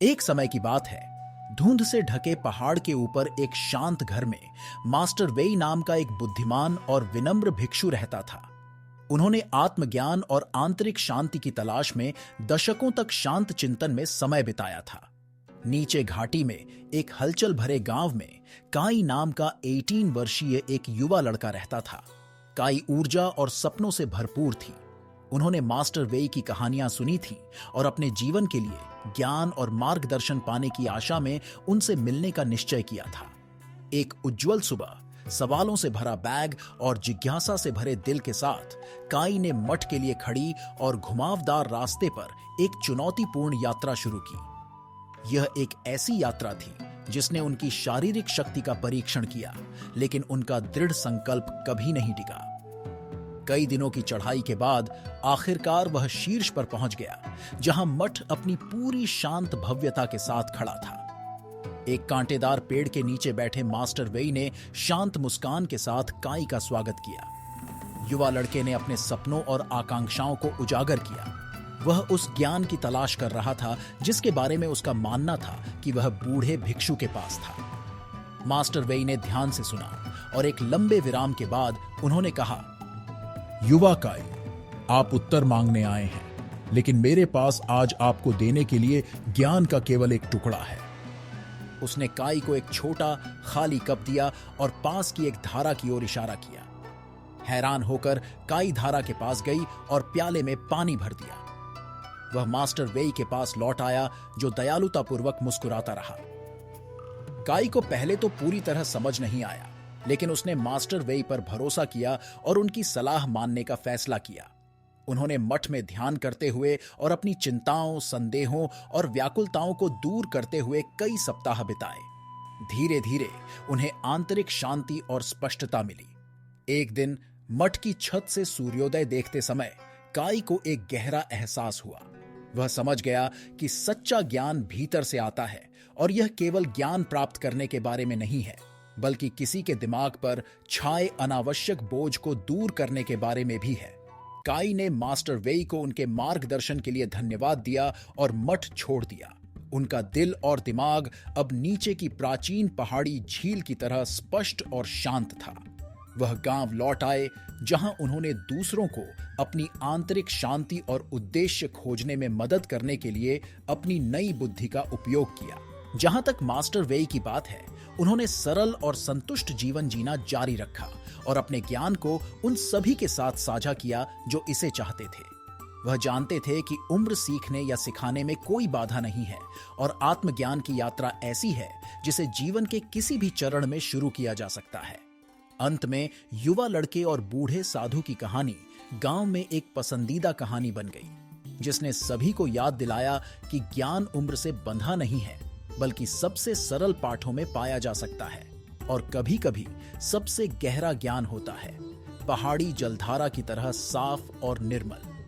एक समय की बात है। धुंध से ढके पहाड़ के ऊपर एक शांत घर में मास्टर वेई नाम का एक बुद्धिमान और विनम्र भिक्षु रहता था। उन्होंने आत्मज्ञान और आंतरिक शांति की तलाश में दशकों तक शांत चिंतन में समय बिताया था। नीचे घाटी में एक हलचल भरे गांव में काई नाम का 18 वर्षीय एक युवा लड़का रहता था। काई ऊर्जा और सपनों से भरपूर थी। उन्होंने मास्टर वेई की कहानियां सुनी थी और अपने जीवन के लिए ज्ञान और मार्गदर्शन पाने की आशा में उनसे मिलने का निश्चय किया था। एक उज्जवल सुबह सवालों से भरा बैग और जिज्ञासा से भरे दिल के साथ काई ने मठ के लिए खड़ी और घुमावदार रास्ते पर एक चुनौतीपूर्ण यात्रा शुरू की। यह एक ऐसी यात्रा थी जिसने उनकी शारीरिक शक्ति का परीक्षण किया, लेकिन उनका दृढ़ संकल्प कभी नहीं टिका। कई दिनों की चढ़ाई के बाद आखिरकार वह शीर्ष पर पहुंच गया, जहां मठ अपनी पूरी शांत भव्यता के साथ खड़ा था। एक कांटेदार पेड़ के नीचे बैठे मास्टर वेई ने शांत मुस्कान के साथ काई का स्वागत किया। युवा लड़के ने अपने सपनों और आकांक्षाओं को उजागर किया। वह उस ज्ञान की तलाश कर रहा था जिसके बारे में उसका मानना था कि वह बूढ़े भिक्षु के पास था। मास्टर वेई ने ध्यान से सुना और एक लंबे विराम के बाद उन्होंने कहा, युवा काई, आप उत्तर मांगने आए हैं, लेकिन मेरे पास आज आपको देने के लिए ज्ञान का केवल एक टुकड़ा है। उसने काई को एक छोटा खाली कप दिया और पास की एक धारा की ओर इशारा किया। हैरान होकर काई धारा के पास गई और प्याले में पानी भर दिया। वह मास्टर वेई के पास लौट आया, जो दयालुतापूर्वक मुस्कुराता रहा। काई को पहले तो पूरी तरह समझ नहीं आया, लेकिन उसने मास्टर वेई पर भरोसा किया और उनकी सलाह मानने का फैसला किया। उन्होंने मठ में ध्यान करते हुए और अपनी चिंताओं, संदेहों और व्याकुलताओं को दूर करते हुए कई सप्ताह बिताए। धीरे धीरे उन्हें आंतरिक शांति और स्पष्टता मिली। एक दिन मठ की छत से सूर्योदय देखते समय काई को एक गहरा एहसास हुआ। वह समझ गया कि सच्चा ज्ञान भीतर से आता है और यह केवल ज्ञान प्राप्त करने के बारे में नहीं है, बल्कि किसी के दिमाग पर छाए अनावश्यक बोझ को दूर करने के बारे में भी है। काई ने मास्टर वेई को उनके मार्गदर्शन के लिए धन्यवाद दिया और मठ छोड़ दिया। उनका दिल और दिमाग अब नीचे की प्राचीन पहाड़ी झील की तरह स्पष्ट और शांत था। वह गांव लौट आए, जहां उन्होंने दूसरों को अपनी आंतरिक शांति और उद्देश्य खोजने में मदद करने के लिए अपनी नई बुद्धि का उपयोग किया। जहां तक मास्टर वेई की बात है, उन्होंने सरल और संतुष्ट जीवन जीना जारी रखा और अपने ज्ञान को उन सभी के साथ साझा किया जो इसे चाहते थे। वह जानते थे कि उम्र सीखने या सिखाने में कोई बाधा नहीं है और आत्मज्ञान की यात्रा ऐसी है जिसे जीवन के किसी भी चरण में शुरू किया जा सकता है। अंत में युवा लड़के और बूढ़े साधु की कहानी गांव में एक पसंदीदा कहानी बन गई, जिसने सभी को याद दिलाया कि ज्ञान उम्र से बंधा नहीं है, बल्कि सबसे सरल पाठों में पाया जा सकता है। और कभी-कभी सबसे गहरा ज्ञान होता है पहाड़ी जलधारा की तरह साफ और निर्मल।